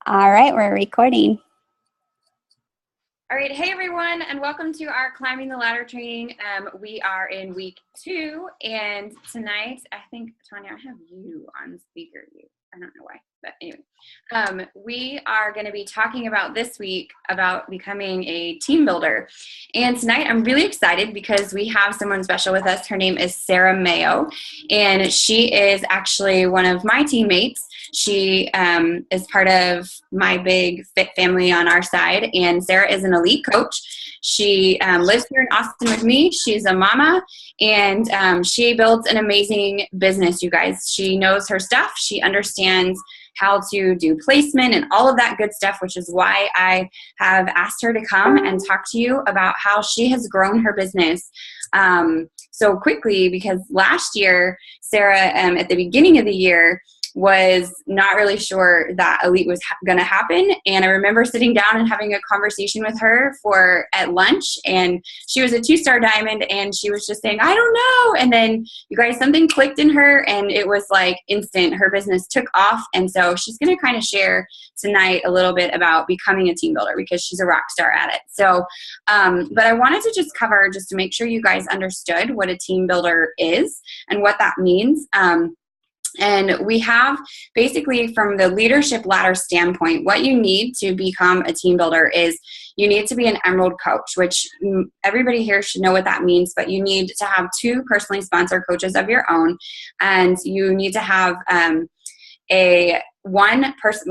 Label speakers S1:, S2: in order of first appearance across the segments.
S1: All right, we're recording.
S2: All right, hey everyone, and welcome to our Climbing the Ladder training. We are in week 2, and tonight, I think, Tanya, I have you on speaker. I don't know why, but anyway. We are going to be talking about this week about becoming a team builder. And tonight, I'm really excited because we have someone special with us. Her name is Sarah Mayo, and she is actually one of my teammates. She is part of my big fit family on our side, and Sarah is an elite coach. She lives here in Austin with me. She's a mama, and she builds an amazing business, you guys. She knows her stuff. She understands how to do placement and all of that good stuff, which is why I have asked her to come and talk to you about how she has grown her business so quickly, because last year, Sarah, at the beginning of the year, was not really sure that Elite was going to happen. And I remember sitting down and having a conversation with her at lunch, and she was a 2-star diamond, and she was just saying, I don't know. And then, you guys, something clicked in her, and it was like instant. Her business took off. And so she's going to kind of share tonight a little bit about becoming a team builder, because she's a rock star at it. So, but I wanted to just cover, just to make sure you guys understood what a team builder is and what that means. And we have basically, from the leadership ladder standpoint, what you need to become a team builder is you need to be an Emerald coach, which everybody here should know what that means, but you need to have 2 personally sponsored coaches of your own, and you need to have one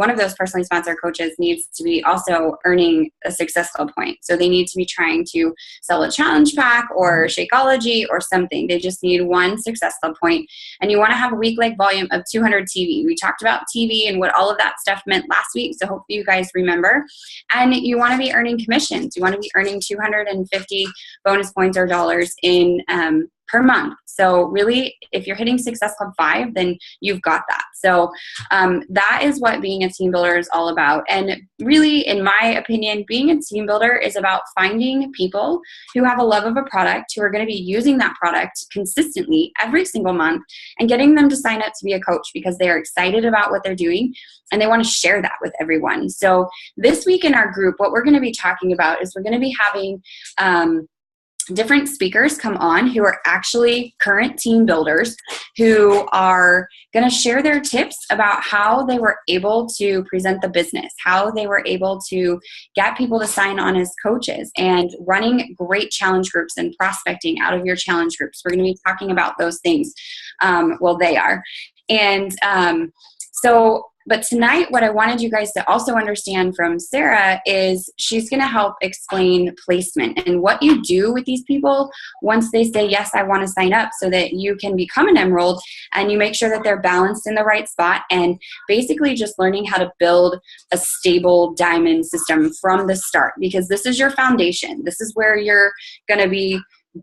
S2: of those personally sponsored coaches needs to be also earning a Success Club point. So they need to be trying to sell a challenge pack or Shakeology or something. They just need 1 Success Club point. And you want to have a week leg volume of 200 TV. We talked about TV and what all of that stuff meant last week, so hopefully you guys remember. And you want to be earning commissions. You want to be earning 250 bonus points or dollars in per month. So really, if you're hitting Success Club 5, then you've got that. So that is what being a team builder is all about. And really, in my opinion, being a team builder is about finding people who have a love of a product, who are going to be using that product consistently every single month, and getting them to sign up to be a coach because they are excited about what they're doing and they want to share that with everyone. So this week in our group, what we're going to be talking about is we're going to be having different speakers come on who are actually current team builders, who are going to share their tips about how they were able to present the business, how they were able to get people to sign on as coaches, and running great challenge groups and prospecting out of your challenge groups. We're going to be talking about those things. They are. And but tonight, what I wanted you guys to also understand from Sarah is she's going to help explain placement and what you do with these people once they say, yes, I want to sign up, so that you can become an Emerald and you make sure that they're balanced in the right spot, and basically just learning how to build a stable diamond system from the start, because this is your foundation. This is where you're going to be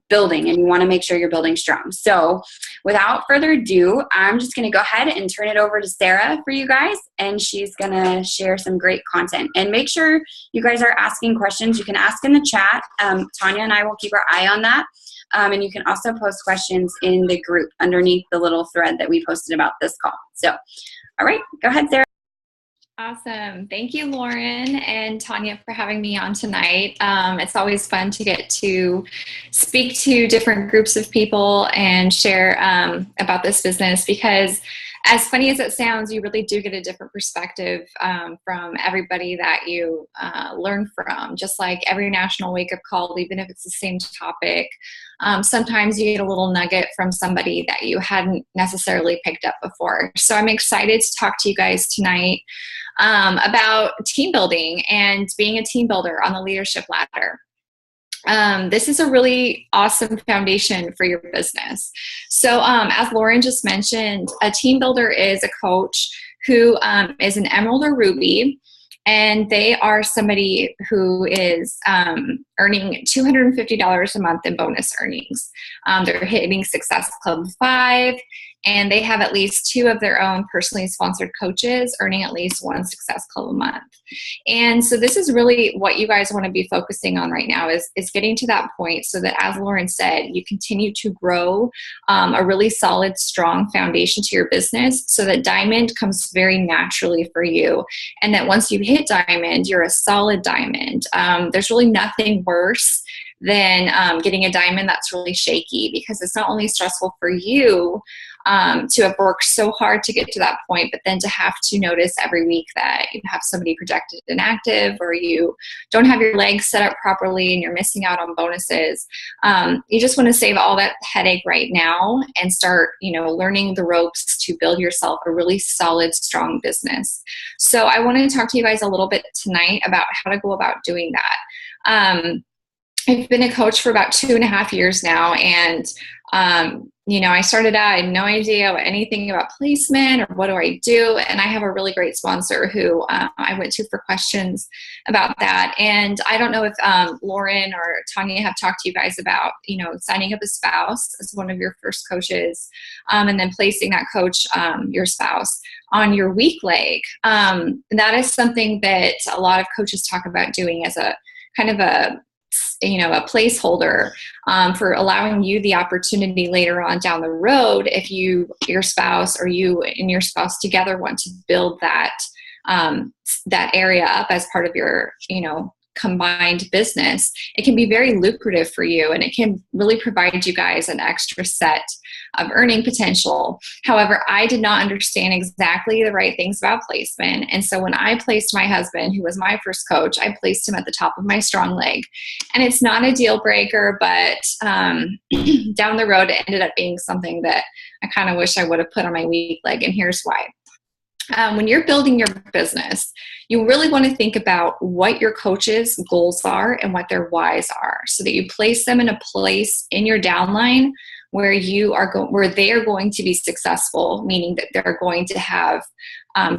S2: building, and you want to make sure you're building strong. So without further ado, I'm just going to go ahead and turn it over to Sarah for you guys, and she's going to share some great content. And make sure you guys are asking questions. You can ask in the chat. Tanya and I will keep our eye on that. And you can also post questions in the group underneath the little thread that we posted about this call. So, all right, go ahead, Sarah.
S3: Awesome. Thank you, Lauren and Tanya, for having me on tonight. It's always fun to get to speak to different groups of people and share about this business, because as funny as it sounds, you really do get a different perspective from everybody that you learn from. Just like every national wake-up call, even if it's the same topic, sometimes you get a little nugget from somebody that you hadn't necessarily picked up before. So I'm excited to talk to you guys tonight about team building and being a team builder on the leadership ladder. This is a really awesome foundation for your business. So as Lauren just mentioned, a team builder is a coach who is an Emerald or Ruby, and they are somebody who is earning $250 a month in bonus earnings. They're hitting Success Club 5, and they have at least 2 of their own personally sponsored coaches earning at least 1 Success Club a month. And so this is really what you guys want to be focusing on right now is getting to that point so that, as Lauren said, you continue to grow a really solid, strong foundation to your business so that Diamond comes very naturally for you. And that once you hit Diamond, you're a solid Diamond. There's really nothing worse than getting a Diamond that's really shaky, because it's not only stressful for you to have worked so hard to get to that point, but then to have to notice every week that you have somebody projected inactive, or you don't have your legs set up properly and you're missing out on bonuses. You just want to save all that headache right now and start, learning the ropes to build yourself a really solid, strong business. So I want to talk to you guys a little bit tonight about how to go about doing that. I've been a coach for about 2.5 years now, and I started out, I had no idea anything about placement or what do I do, and I have a really great sponsor who I went to for questions about that. And I don't know if Lauren or Tanya have talked to you guys about signing up a spouse as one of your first coaches, and then placing that coach, your spouse, on your weak leg. That is something that a lot of coaches talk about doing as a kind of a placeholder for allowing you the opportunity later on down the road, if your spouse or you and your spouse together want to build that area up as part of your combined business. It can be very lucrative for you, and it can really provide you guys an extra set of earning potential. However, I did not understand exactly the right things about placement. And so when I placed my husband, who was my first coach, I placed him at the top of my strong leg. And it's not a deal breaker, but down the road, it ended up being something that I kind of wish I would have put on my weak leg. And here's why. When you're building your business, you really want to think about what your coach's goals are and what their whys are, so that you place them in a place in your downline where where they are going to be successful, meaning that they're going to have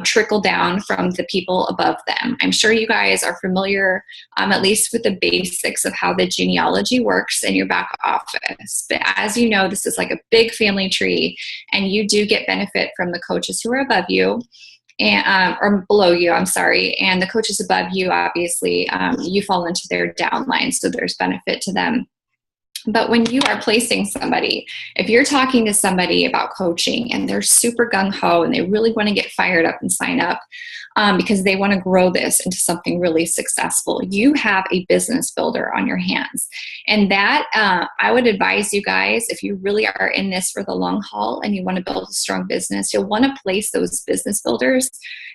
S3: trickle down from the people above them. I'm sure you guys are familiar, at least with the basics of how the genealogy works in your back office. But as you know, this is like a big family tree, and you do get benefit from the coaches who are above you. Or below you, I'm sorry. And the coaches above you, obviously, you fall into their downline, so there's benefit to them. But when you are placing somebody, if you're talking to somebody about coaching and they're super gung-ho and they really want to get fired up and sign up because they want to grow this into something really successful, you have a business builder on your hands. And that, I would advise you guys, if you really are in this for the long haul and you want to build a strong business, you'll want to place those business builders,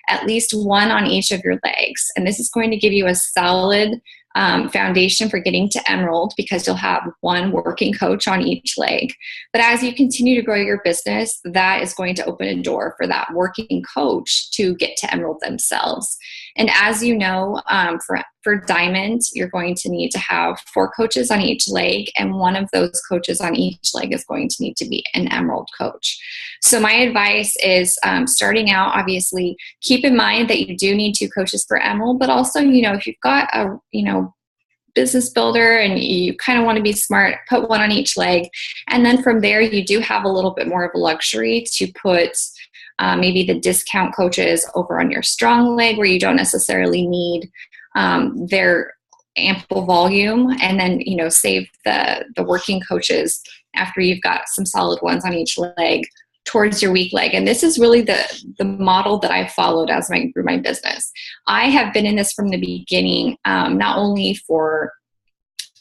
S3: at least one on each of your legs. And this is going to give you a solid foundation for getting to Emerald, because you'll have one working coach on each leg. But as you continue to grow your business, that is going to open a door for that working coach to get to Emerald themselves. And as you know, for Diamond, you're going to need to have 4 coaches on each leg, and one of those coaches on each leg is going to need to be an Emerald coach. So my advice is, starting out, obviously, keep in mind that you do need 2 coaches for Emerald, but also, if you've got a, business builder and you kind of want to be smart, put one on each leg. And then from there, you do have a little bit more of a luxury to put maybe the discount coaches over on your strong leg, where you don't necessarily need their ample volume, and then save the working coaches after you've got some solid ones on each leg towards your weak leg. And this is really the model that I followed as I grew my business. I have been in this from the beginning, not only for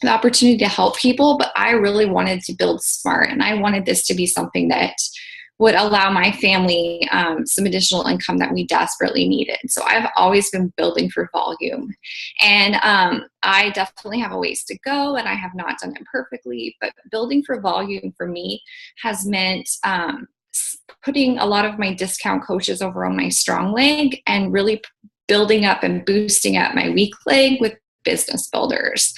S3: the opportunity to help people, but I really wanted to build smart, and I wanted this to be something that would allow my family some additional income that we desperately needed. So I've always been building for volume. And I definitely have a ways to go, and I have not done it perfectly, but building for volume for me has meant putting a lot of my discount coaches over on my strong leg and really building up and boosting up my weak leg with business builders.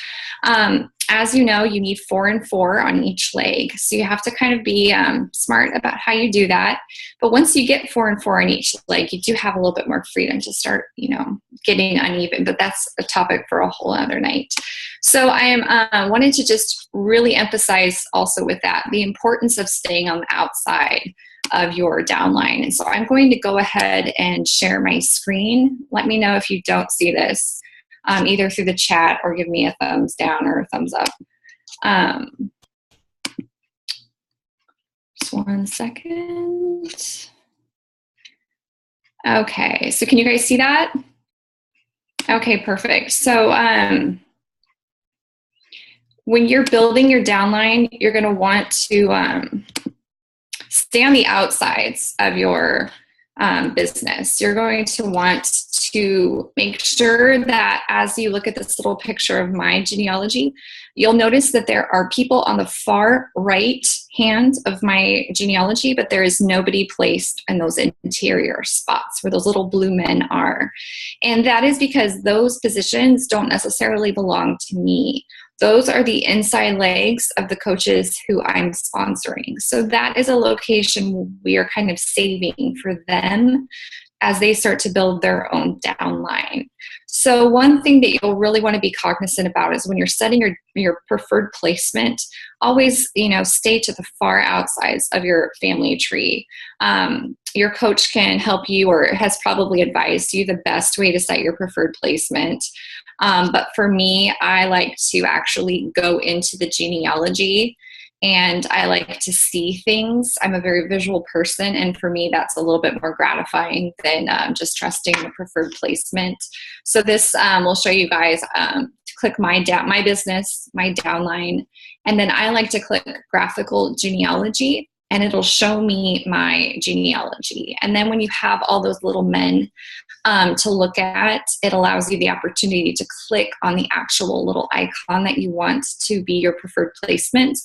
S3: As you know, you need 4 and 4 on each leg. So you have to kind of be smart about how you do that. But once you get 4 and 4 on each leg, you do have a little bit more freedom to start, getting uneven. But that's a topic for a whole other night. So I wanted to just really emphasize also with that, the importance of staying on the outside of your downline. And so I'm going to go ahead and share my screen. Let me know if you don't see this, either through the chat or give me a thumbs down or a thumbs up. Just one second. Okay, so can you guys see that? Okay, perfect. So when you're building your downline, you're going to want to stay on the outsides of your business. You're going to want to make sure that as you look at this little picture of my genealogy, you'll notice that there are people on the far right hand of my genealogy, but there is nobody placed in those interior spots where those little blue men are. And that is because those positions don't necessarily belong to me. Those are the inside legs of the coaches who I'm sponsoring. So that is a location we are kind of saving for them as they start to build their own downline. So one thing that you'll really want to be cognizant about is when you're setting your preferred placement, always, stay to the far outsides of your family tree. Your coach can help you or has probably advised you the best way to set your preferred placement. But for me, I like to actually go into the genealogy and I like to see things. I'm a very visual person, and for me, that's a little bit more gratifying than just trusting the preferred placement. So this will show you guys to click my business, my downline, and then I like to click graphical genealogy, and it'll show me my genealogy. And then when you have all those little men to look at, it allows you the opportunity to click on the actual little icon that you want to be your preferred placement.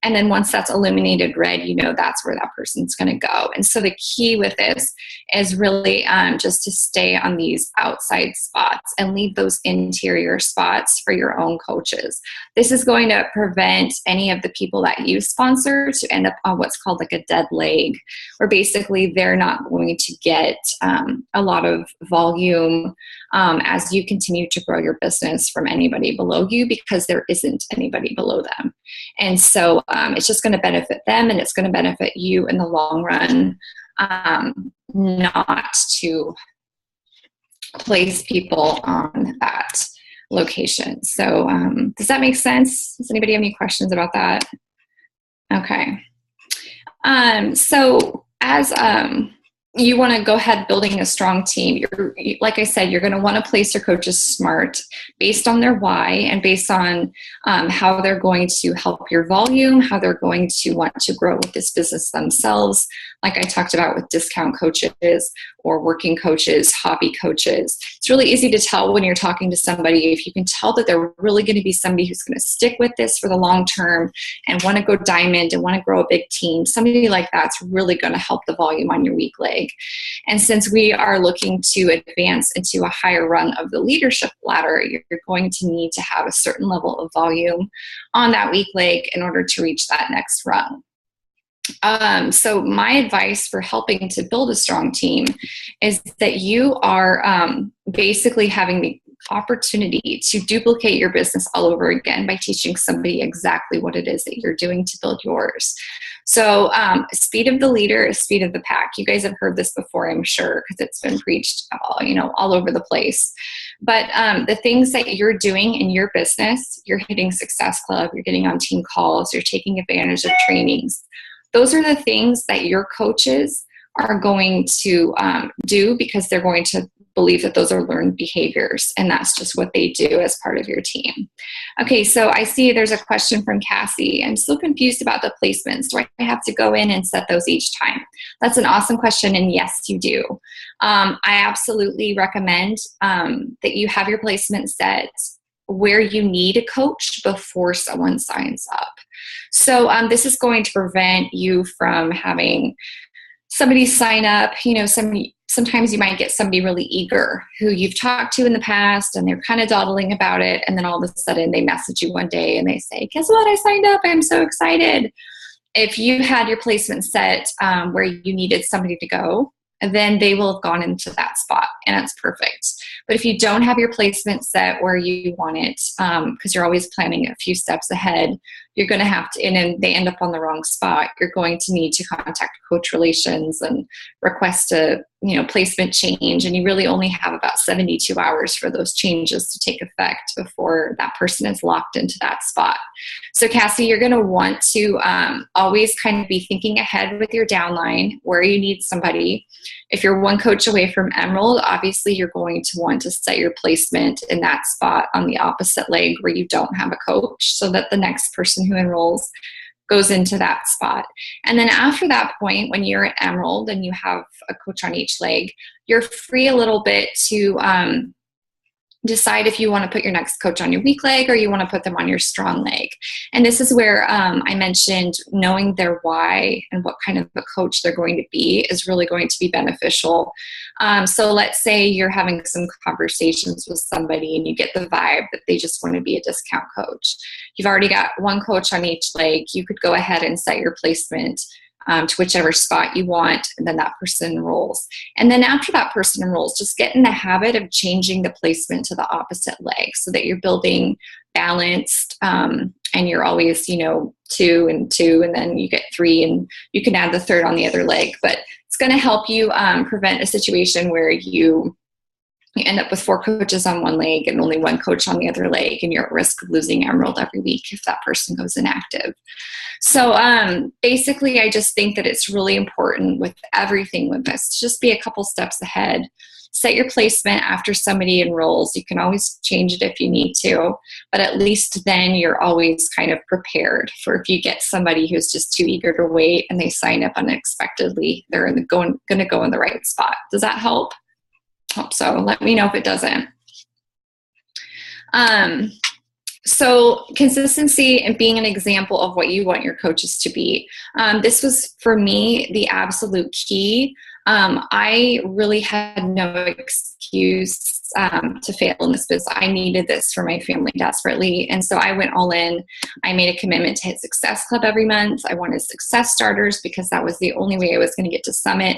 S3: And then once that's illuminated red, that's where that person's going to go. And so the key with this is really just to stay on these outside spots and leave those interior spots for your own coaches. This is going to prevent any of the people that you sponsor to end up on what's called like a dead leg, where basically they're not going to get a lot of volume as you continue to grow your business from anybody below you, because there isn't anybody below them. And so it's just going to benefit them, and it's going to benefit you in the long run, not to place people on that location. So does that make sense? Does anybody have any questions about that? Okay. So as you want to go ahead building a strong team, like I said, you're going to want to place your coaches smart based on their why and based on how they're going to help your volume, how they're going to want to grow with this business themselves. Like I talked about with discount coaches or working coaches, hobby coaches. It's really easy to tell when you're talking to somebody if you can tell that they're really going to be somebody who's going to stick with this for the long term and want to go diamond and want to grow a big team. Somebody like that's really going to help the volume on your weak leg. And since we are looking to advance into a higher rung of the leadership ladder, you're going to need to have a certain level of volume on that weak leg in order to reach that next rung. So my advice for helping to build a strong team is that you are basically having the opportunity to duplicate your business all over again by teaching somebody exactly what it is that you're doing to build yours. So speed of the leader is speed of the pack. You guys have heard this before, I'm sure, because it's been preached all over the place. But the things that you're doing in your business, you're hitting Success Club, you're getting on team calls, you're taking advantage of trainings. Those are the things that your coaches are going to do because they're going to believe that those are learned behaviors, and that's just what they do as part of your team. Okay, so I see there's a question from Cassie. I'm still confused about the placements. Do I have to go in and set those each time? That's an awesome question, and yes, you do. I absolutely recommend that you have your placement set where you need a coach before someone signs up. So this is going to prevent you from having somebody sign up. Sometimes you might get somebody really eager who you've talked to in the past and they're kind of dawdling about it, and then all of a sudden they message you one day and they say, guess what, I signed up, I'm so excited. If you had your placement set where you needed somebody to go, then they will have gone into that spot, and that's perfect. But if you don't have your placement set where you want it, because you're always planning a few steps ahead, you're going to have to, and then they end up on the wrong spot, you're going to need to contact coach relations and request a, placement change. And you really only have about 72 hours for those changes to take effect before that person is locked into that spot. So Cassie, you're going to want to always kind of be thinking ahead with your downline, where you need somebody. If you're one coach away from Emerald, obviously you're going to want to set your placement in that spot on the opposite leg where you don't have a coach, so that the next person who enrolls goes into that spot. And then after that point, when you're at Emerald and you have a coach on each leg, you're free a little bit to decide if you want to put your next coach on your weak leg or you want to put them on your strong leg. And this is where I mentioned knowing their why and what kind of a coach they're going to be is really going to be beneficial. So let's say you're having some conversations with somebody and you get the vibe that they just want to be a discount coach. You've already got one coach on each leg. You could go ahead and set your placement to whichever spot you want, and then that person enrolls. And then after that person enrolls, just get in the habit of changing the placement to the opposite leg so that you're building balanced, and you're always, 2 and 2, and then you get 3, and you can add the third on the other leg. But it's going to help you prevent a situation where you end up with 4 coaches on one leg and only 1 coach on the other leg, and you're at risk of losing Emerald every week if that person goes inactive. So basically, I just think that it's really important with everything with this to just be a couple steps ahead. Set your placement after somebody enrolls. You can always change it if you need to, but at least then you're always kind of prepared for if you get somebody who's just too eager to wait and they sign up unexpectedly, they're going to go in the right spot. Does that help? Hope so. Let me know if it doesn't. So consistency and being an example of what you want your coaches to be. This was, for me, the absolute key. I really had no excuse to fail in this business. I needed this for my family desperately. And so I went all in. I made a commitment to hit Success Club every month. I wanted Success Starters because that was the only way I was going to get to Summit.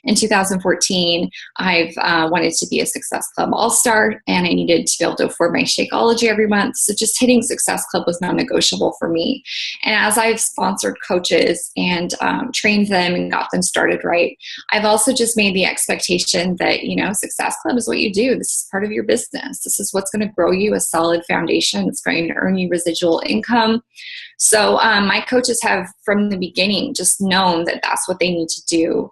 S3: In 2014, I've wanted to be a Success Club All-Star, and I needed to be able to afford my Shakeology every month. So just hitting Success Club was non-negotiable for me. And as I've sponsored coaches and trained them and got them started right, I've also just made the expectation that, Success Club is what you do. This is part of your business. This is what's going to grow you a solid foundation. It's going to earn you residual income. So my coaches have, from the beginning, just known that that's what they need to do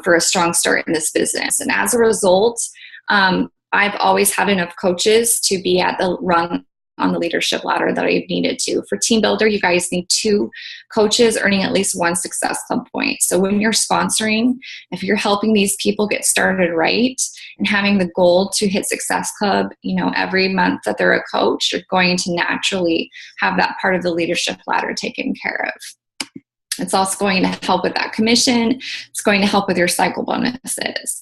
S3: for a strong start in this business. And as a result, I've always had enough coaches to be at the rung on the leadership ladder that I've needed to. For Team Builder, you guys need 2 coaches earning at least 1 Success Club point. So when you're sponsoring, if you're helping these people get started right and having the goal to hit Success Club, every month that they're a coach, you're going to naturally have that part of the leadership ladder taken care of. It's also going to help with that commission. It's going to help with your cycle bonuses.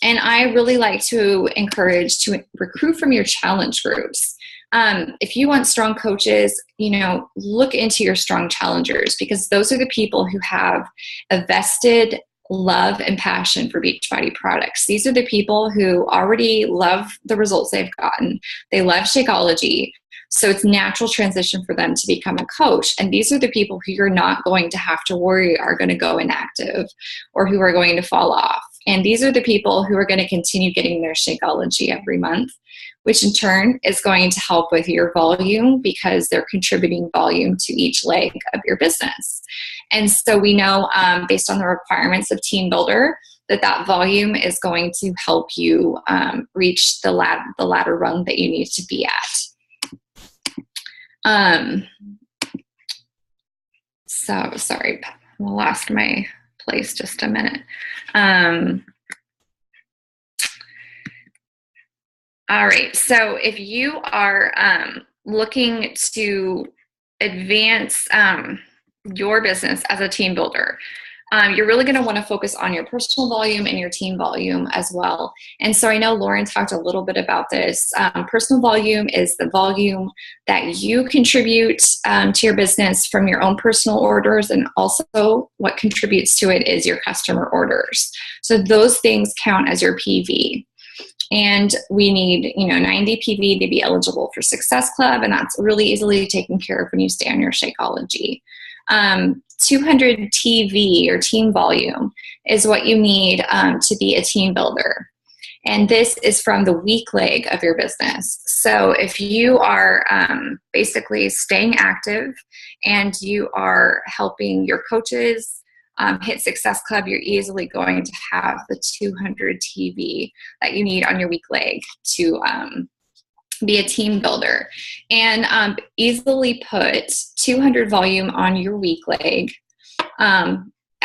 S3: And I really like to encourage to recruit from your challenge groups. If you want strong coaches, look into your strong challengers, because those are the people who have a vested love and passion for Beachbody products. These are the people who already love the results they've gotten. They love Shakeology. So it's natural transition for them to become a coach. And these are the people who you're not going to have to worry are going to go inactive or who are going to fall off. And these are the people who are going to continue getting their Shakeology every month, which in turn is going to help with your volume because they're contributing volume to each leg of your business. And so we know based on the requirements of Team Builder that volume is going to help you reach the ladder rung that you need to be at. So sorry, I lost my place just a minute. All right, so if you are looking to advance your business as a team builder, you're really going to want to focus on your personal volume and your team volume as well. And so I know Lauren talked a little bit about this. Personal volume is the volume that you contribute to your business from your own personal orders, and also what contributes to it is your customer orders. So those things count as your PV. And we need, 90 PV to be eligible for Success Club, and that's really easily taken care of when you stay on your Shakeology. 200 TV or team volume is what you need to be a team builder. And this is from the weak leg of your business. So if you are basically staying active and you are helping your coaches hit Success Club, you're easily going to have the 200 TV that you need on your weak leg to be a team builder. And easily put 200 volume on your weak leg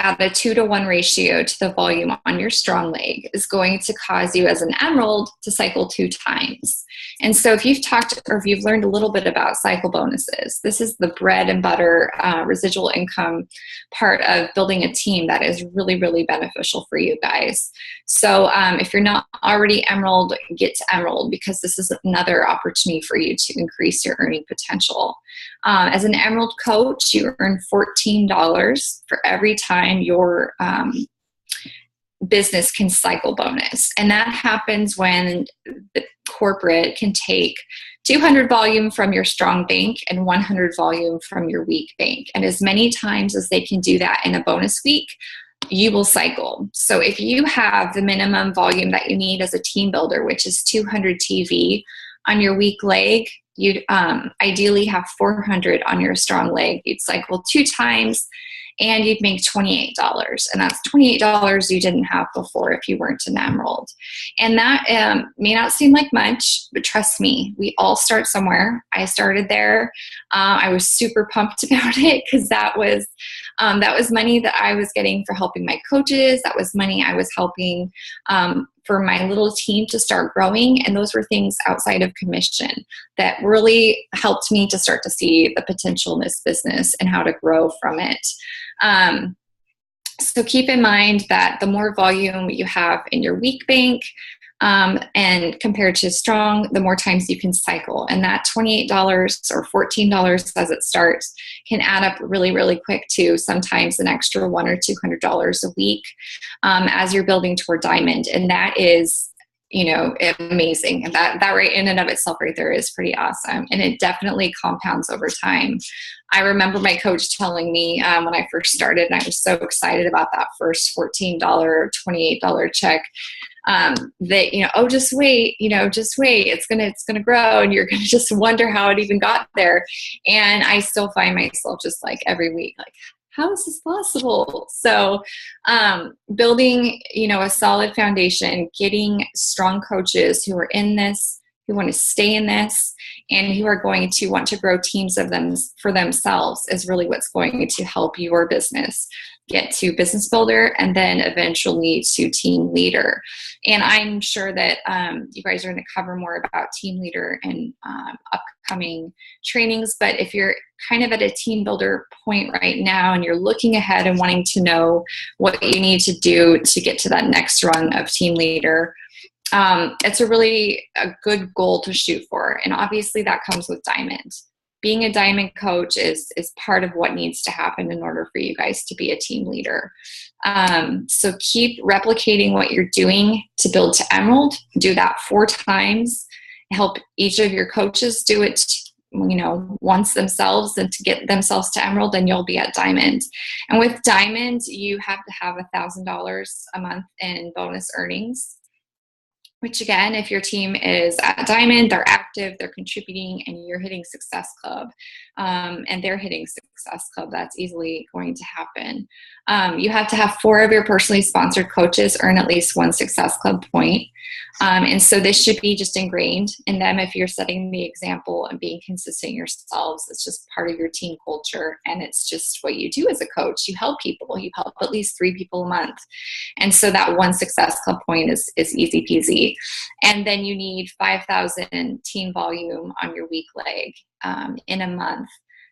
S3: at a 2-to-1 ratio to the volume on your strong leg is going to cause you as an emerald to cycle 2 times. And so if you've talked or if you've learned a little bit about cycle bonuses, this is the bread and butter residual income part of building a team that is really, really beneficial for you guys. So if you're not already emerald, get to emerald, because this is another opportunity for you to increase your earning potential. As an emerald coach, you earn $14 for every time your business can cycle bonus. And that happens when the corporate can take 200 volume from your strong bank and 100 volume from your weak bank. And as many times as they can do that in a bonus week, you will cycle. So if you have the minimum volume that you need as a team builder, which is 200 TV on your weak leg, you'd ideally have 400 on your strong leg. You'd cycle 2 times and you'd make $28. And that's $28 you didn't have before if you weren't an emerald. And that may not seem like much, but trust me, we all start somewhere. I started there. I was super pumped about it because that was money that I was getting for helping my coaches. That was money I was helping for my little team to start growing. And those were things outside of commission that really helped me to start to see the potential in this business and how to grow from it. So keep in mind that the more volume you have in your weak bank, and compared to strong, the more times you can cycle. And that $28 or $14 as it starts can add up really, really quick to sometimes an extra $100 or $200 a week as you're building toward diamond. And that is, amazing. And that right in and of itself right there is pretty awesome. And it definitely compounds over time. I remember my coach telling me when I first started, and I was so excited about that first $14 or $28 check, that, just wait, it's going to grow, and you're going to just wonder how it even got there. And I still find myself just like every week, like, how is this possible? So building, a solid foundation, getting strong coaches who are in this, who want to stay in this, and who are going to want to grow teams of them for themselves is really what's going to help your business get to business builder and then eventually to team leader. And I'm sure that you guys are going to cover more about team leader in upcoming trainings. But if you're kind of at a team builder point right now and you're looking ahead and wanting to know what you need to do to get to that next rung of team leader, it's a good goal to shoot for. And obviously that comes with diamond. Being a diamond coach is part of what needs to happen in order for you guys to be a team leader. So keep replicating what you're doing to build to emerald. Do that 4 times. Help each of your coaches do it, once themselves, and to get themselves to emerald, and you'll be at diamond. And with diamond, you have to have $1,000 a month in bonus earnings. Which again, if your team is at diamond, they're active, they're contributing, and you're hitting Success Club, and they're hitting Success Club, that's easily going to happen. You have to have 4 of your personally sponsored coaches earn at least 1 Success Club point. And so this should be just ingrained in them if you're setting the example and being consistent yourselves. It's just part of your team culture, and it's just what you do as a coach. You help people. You help at least 3 people a month. And so that 1 Success Club point is easy peasy. And then you need 5,000 team volume on your weak leg in a month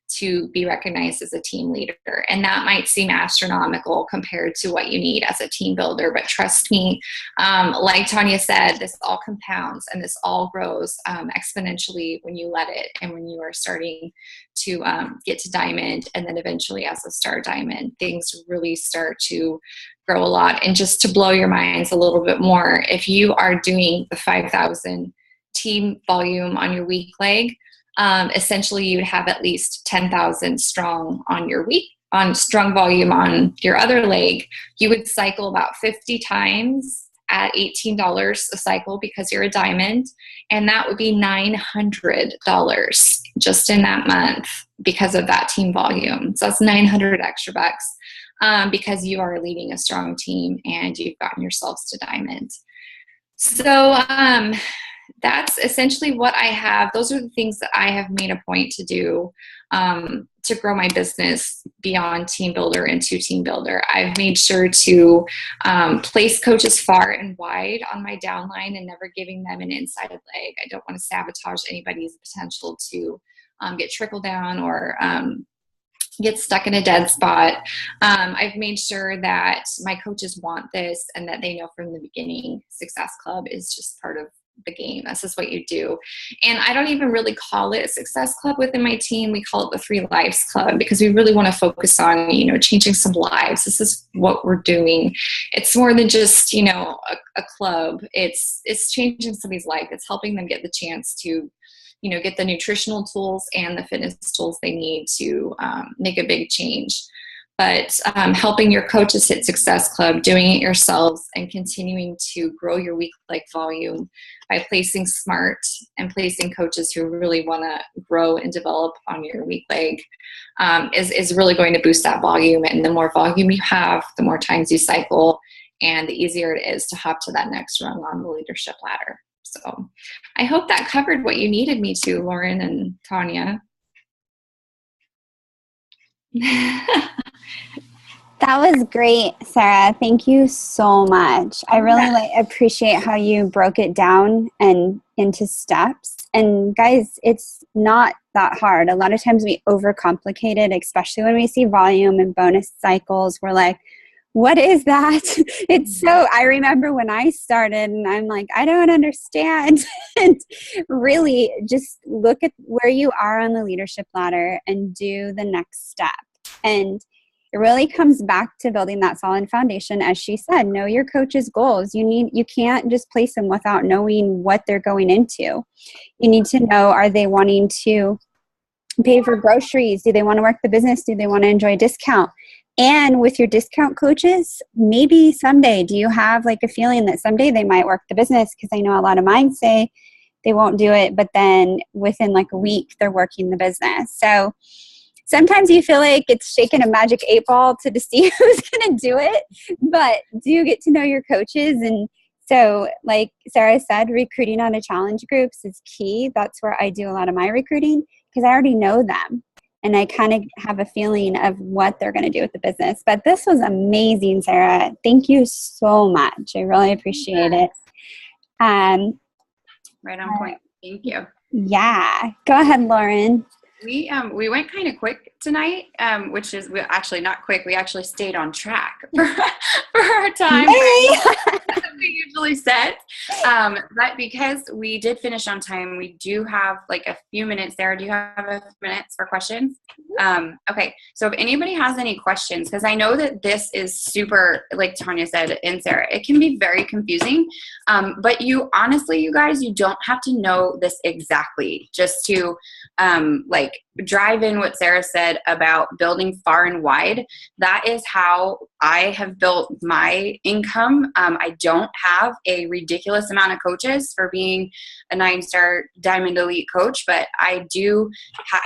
S3: to be recognized as a team leader. And that might seem astronomical compared to what you need as a team builder, but trust me, like Tanya said, this all compounds and this all grows exponentially when you let it, and when you are starting to get to diamond, and then eventually as a star diamond, things really start to grow a lot. And just to blow your minds a little bit more, if you are doing the 5,000 team volume on your weak leg, essentially you'd have at least 10,000 strong on your weak, on strong volume on your other leg. You would cycle about 50 times at $18 a cycle because you're a diamond, and that would be $900 just in that month because of that team volume. So that's 900 extra bucks because you are leading a strong team and you've gotten yourselves to diamond. So that's essentially what I have. Those are the things that I have made a point to do to grow my business beyond Team Builder and to Team Builder. I've made sure to place coaches far and wide on my downline and never giving them an inside leg. I don't want to sabotage anybody's potential to get trickle down or get stuck in a dead spot. I've made sure that my coaches want this and that they know from the beginning Success Club is just part of the game. This is what you do. And I don't even really call it a Success Club within my team. We call it the 3 Lives Club because we really want to focus on, changing some lives. This is what we're doing. It's more than just, a club. It's changing somebody's life. It's helping them get the chance to, get the nutritional tools and the fitness tools they need to make a big change. But helping your coaches hit Success Club, doing it yourselves, and continuing to grow your weak leg volume by placing smart and placing coaches who really want to grow and develop on your weak leg is really going to boost that volume. And the more volume you have, the more times you cycle, and the easier it is to hop to that next rung on the leadership ladder. So I hope that covered what you needed me to, Lauren and Tanya.
S1: That was great, Sarah. Thank you so much. I really appreciate how you broke it down and into steps. And guys, it's not that hard. A lot of times we overcomplicate it, especially when we see volume and bonus cycles. We're like, what is that? It's so, I remember when I started and I'm like, I don't understand. And really just look at where you are on the leadership ladder and do the next step. And it really comes back to building that solid foundation. As she said, know your coach's goals. You can't just place them without knowing what they're going into. You need to know, are they wanting to pay for groceries? Do they want to work the business? Do they want to enjoy a discount? And with your discount coaches, maybe someday, do you have like a feeling that someday they might work the business? Because I know a lot of mine say they won't do it, but then within like a week, they're working the business. So sometimes you feel like it's shaking a magic 8-ball to see who's going to do it, but do get to know your coaches. And so like Sarah said, recruiting on a challenge groups is key. That's where I do a lot of my recruiting because I already know them and I kind of have a feeling of what they're going to do with the business. But this was amazing, Sarah. Thank you so much. I really appreciate it.
S2: Right on point. Thank you.
S1: Yeah. Go ahead, Lauren.
S2: We went kind of quick tonight, which is actually not quick. We actually stayed on track for our time that we usually set. But because we did finish on time, we do have like a few minutes. Sarah, do you have a few minutes for questions? Okay. So if anybody has any questions, because I know that this is super, like Tanya said and Sarah, it can be very confusing. But you honestly, you guys, you don't have to know this exactly just to like drive in what Sarah said about building far and wide. That is how I have built my income. I don't have a ridiculous amount of coaches for being a 9-star Diamond Elite coach, but I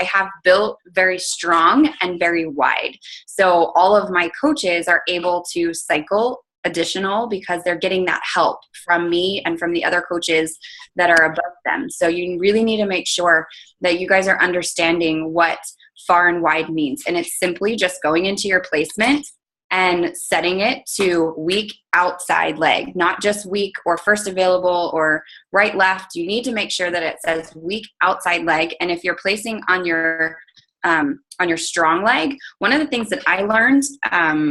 S2: have built very strong and very wide. So all of my coaches are able to cycle additional because they're getting that help from me and from the other coaches that are above them. So you really need to make sure that you guys are understanding what far and wide means. And it's simply just going into your placement and setting it to weak outside leg, not just weak or first available or right left. You need to make sure that it says weak outside leg. And if you're placing on your strong leg, one of the things that I learned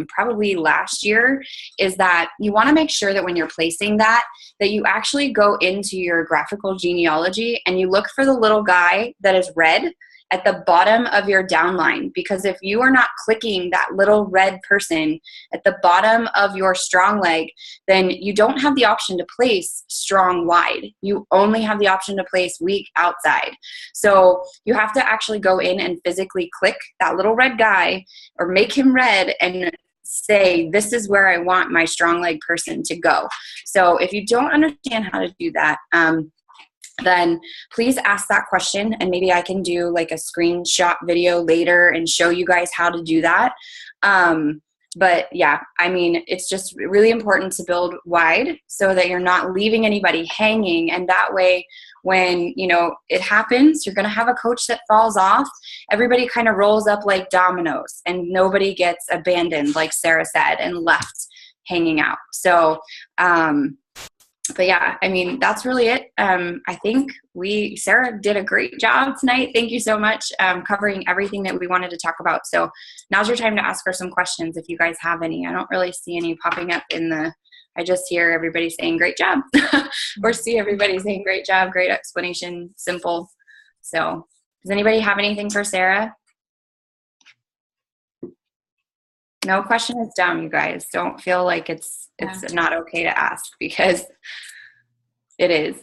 S2: probably last year is that you want to make sure that when you're placing that you actually go into your graphical genealogy and you look for the little guy that is red at the bottom of your downline, because if you are not clicking that little red person at the bottom of your strong leg, then you don't have the option to place strong wide. You only have the option to place weak outside. So you have to actually go in and physically click that little red guy or make him red and say, this is where I want my strong leg person to go. So if you don't understand how to do that, then please ask that question, and maybe I can do like a screenshot video later and show you guys how to do that. But yeah, I mean, it's just really important to build wide so that you're not leaving anybody hanging. And that way, when, you know, it happens, you're going to have a coach that falls off. Everybody kind of rolls up like dominoes and nobody gets abandoned, like Sarah said, and left hanging out. So, but yeah, I mean, that's really it. I think Sarah did a great job tonight. Thank you so much, covering everything that we wanted to talk about. So now's your time to ask her some questions if you guys have any. I don't really see any popping up I just hear everybody saying great job or see everybody saying great job, great explanation, simple. So does anybody have anything for Sarah? No question is dumb, you guys. Don't feel like it's not okay to ask, because it is.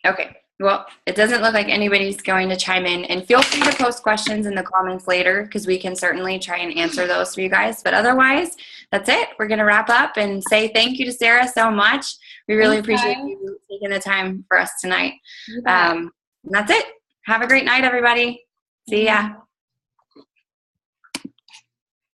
S2: Okay. Well, it doesn't look like anybody's going to chime in, and feel free to post questions in the comments later, because we can certainly try and answer those for you guys. But otherwise, that's it. We're going to wrap up and say thank you to Sarah so much. We really appreciate you taking the time for us tonight. And that's it. Have a great night, everybody. See ya.